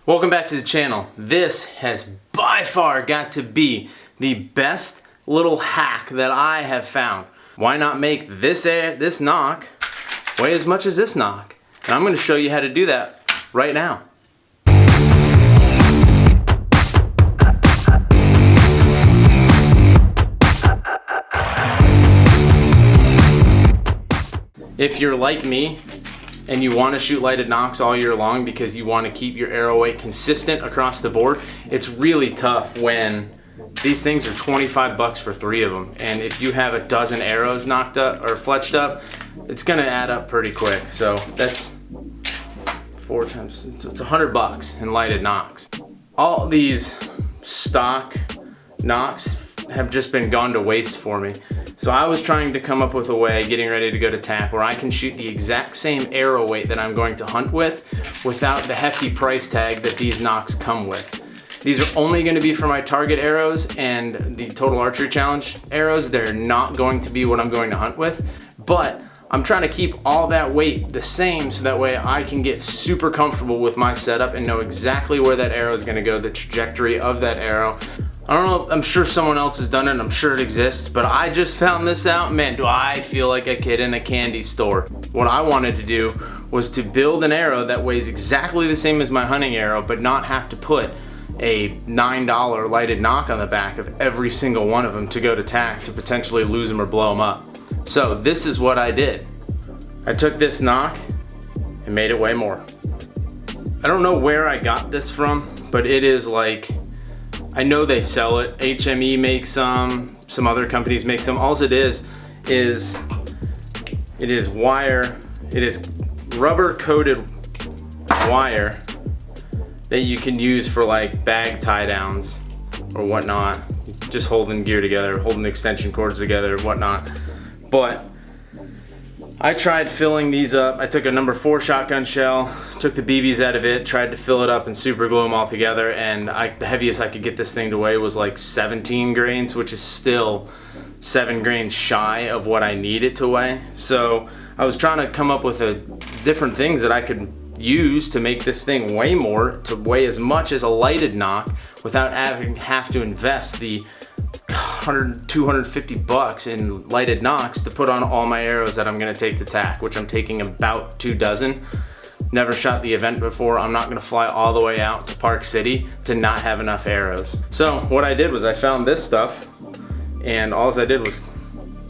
Welcome back to the channel. This has by far got to be the best little hack that I have found. Why not make this nock weigh as much as this nock? And I'm going to show you how to do that right now. If you're like me and you want to shoot lighted nocks all year long because you want to keep your arrow weight consistent across the board, it's really tough when these things are 25 bucks for 3 of them. And if you have a dozen arrows knocked up or fletched up, it's going to add up pretty quick. So that's 4 times, it's 100 bucks in lighted nocks. All these stock nocks have just been gone to waste for me. So I was trying to come up with a way, getting ready to go to tack, where I can shoot the exact same arrow weight that I'm going to hunt with without the hefty price tag that these nocks come with. These are only going to be for my target arrows and the Total Archery Challenge arrows. They're not going to be what I'm going to hunt with, but I'm trying to keep all that weight the same so that way I can get super comfortable with my setup and know exactly where that arrow is going to go, the trajectory of that arrow. I don't know, I'm sure someone else has done it, I'm sure it exists, but I just found this out. Man, do I feel like a kid in a candy store. What I wanted to do was to build an arrow that weighs exactly the same as my hunting arrow, but not have to put a $9 lighted nock on the back of every single one of them to go to tack to potentially lose them or blow them up. So this is what I did. I took this nock and made it weigh more. I don't know where I got this from, but it is like, I know they sell it. HME makes some other companies make some. All it is wire. It is rubber coated wire that you can use for like bag tie downs or whatnot. Just holding gear together, holding extension cords together, whatnot. But I tried filling these up. I took a number 4 shotgun shell, took the BBs out of it, tried to fill it up and super glue them all together, and the heaviest I could get this thing to weigh was like 17 grains, which is still 7 grains shy of what I need it to weigh. So I was trying to come up with different things that I could use to make this thing weigh more, to weigh as much as a lighted nock without have to invest the 250 bucks in lighted nocks to put on all my arrows that I'm going to take to tack, which I'm taking about 2 dozen. Never shot the event before. I'm not going to fly all the way out to Park City to not have enough arrows. So what I did was I found this stuff, and all I did was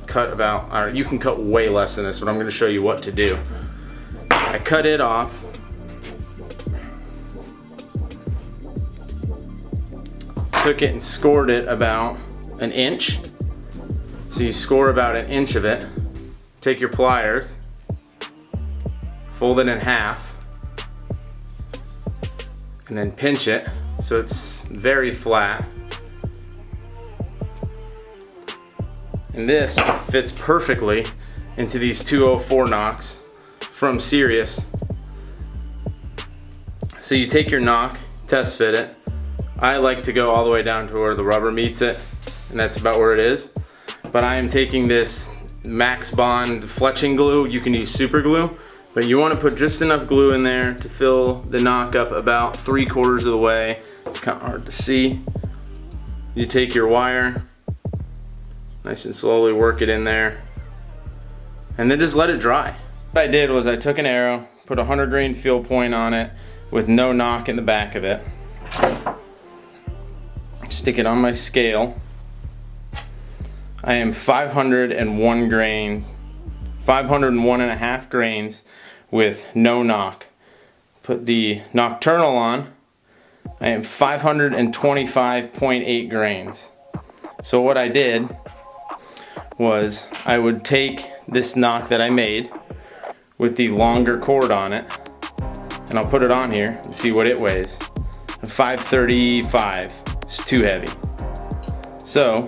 cut about, or you can cut way less than this, but I'm going to show you what to do. I cut it off. Took it and scored it about 1 inch. So you score about 1 inch of it. Take your pliers, fold it in half, and then pinch it so it's very flat. And this fits perfectly into these 204 nocks from Sirius. So you take your nock, test fit it. I like to go all the way down to where the rubber meets it, and that's about where it is. But I am taking this Max Bond fletching glue. You can use super glue, but you want to put just enough glue in there to fill the nock up about 3/4 of the way. It's kind of hard to see. You take your wire, nice and slowly work it in there, and then just let it dry. What I did was I took an arrow, put a 100 grain field point on it with no nock in the back of it. Stick it on my scale. I am 501 grain, 501 and a half grains with no nock. Put the nocturnal on. I am 525.8 grains. So what I did was I would take this nock that I made with the longer cord on it, and I'll put it on here and see what it weighs. 535. It's too heavy. So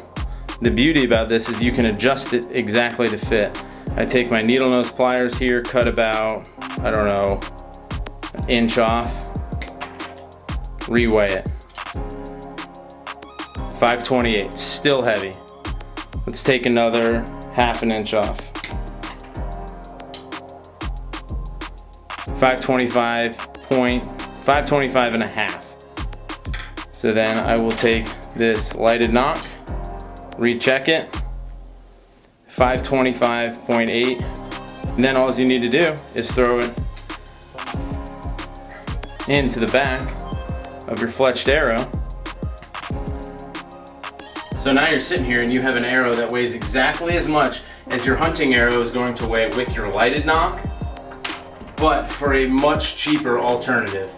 the beauty about this is you can adjust it exactly to fit. I take my needle nose pliers here, cut about, I don't know, 1 inch off, reweigh it. 528, still heavy. Let's take another 1/2 inch off. 525.8. 525 and a half. So then I will take this lighted nock, recheck it, 525.8, and then all you need to do is throw it into the back of your fletched arrow. So now you're sitting here and you have an arrow that weighs exactly as much as your hunting arrow is going to weigh with your lighted nock, but for a much cheaper alternative.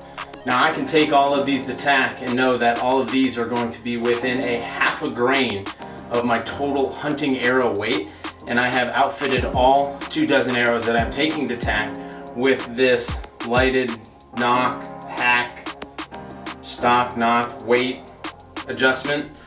Now I can take all of these to tack and know that all of these are going to be within a half a grain of my total hunting arrow weight, and I have outfitted all 24 arrows that I'm taking to tack with this lighted nock, hack, stock nock, weight adjustment.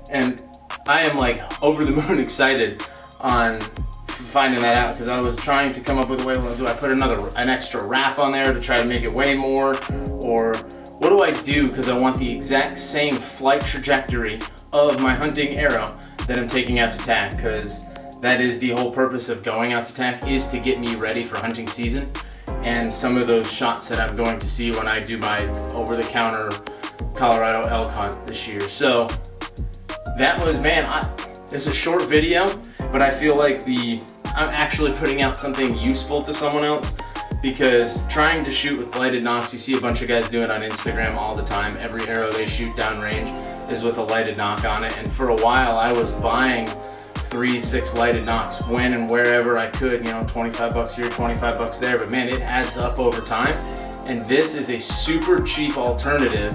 And I am like over the moon excited on finding that out, because I was trying to come up with a way, well, do I put an extra wrap on there to try to make it weigh more, or what do I do because I want the exact same flight trajectory of my hunting arrow that I'm taking out to tack, because that is the whole purpose of going out to tack, is to get me ready for hunting season and some of those shots that I'm going to see when I do my over-the-counter Colorado elk hunt this year. So that was, man, it's a short video, but I feel like I'm actually putting out something useful to someone else, because trying to shoot with lighted nocks, you see a bunch of guys doing it on Instagram all the time. Every arrow they shoot downrange is with a lighted nock on it, and for a while I was buying 3-6 lighted nocks when and wherever I could, you know, 25 bucks here, 25 bucks there, but man, it adds up over time, and this is a super cheap alternative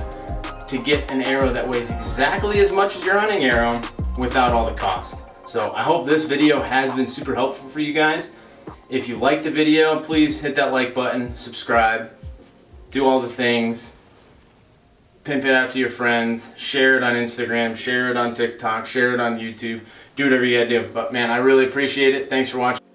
to get an arrow that weighs exactly as much as your hunting arrow without all the cost. So I hope this video has been super helpful for you guys. If you liked the video, please hit that like button, subscribe, do all the things, pimp it out to your friends, share it on Instagram, share it on TikTok, share it on YouTube, do whatever you gotta do. But man, I really appreciate it. Thanks for watching.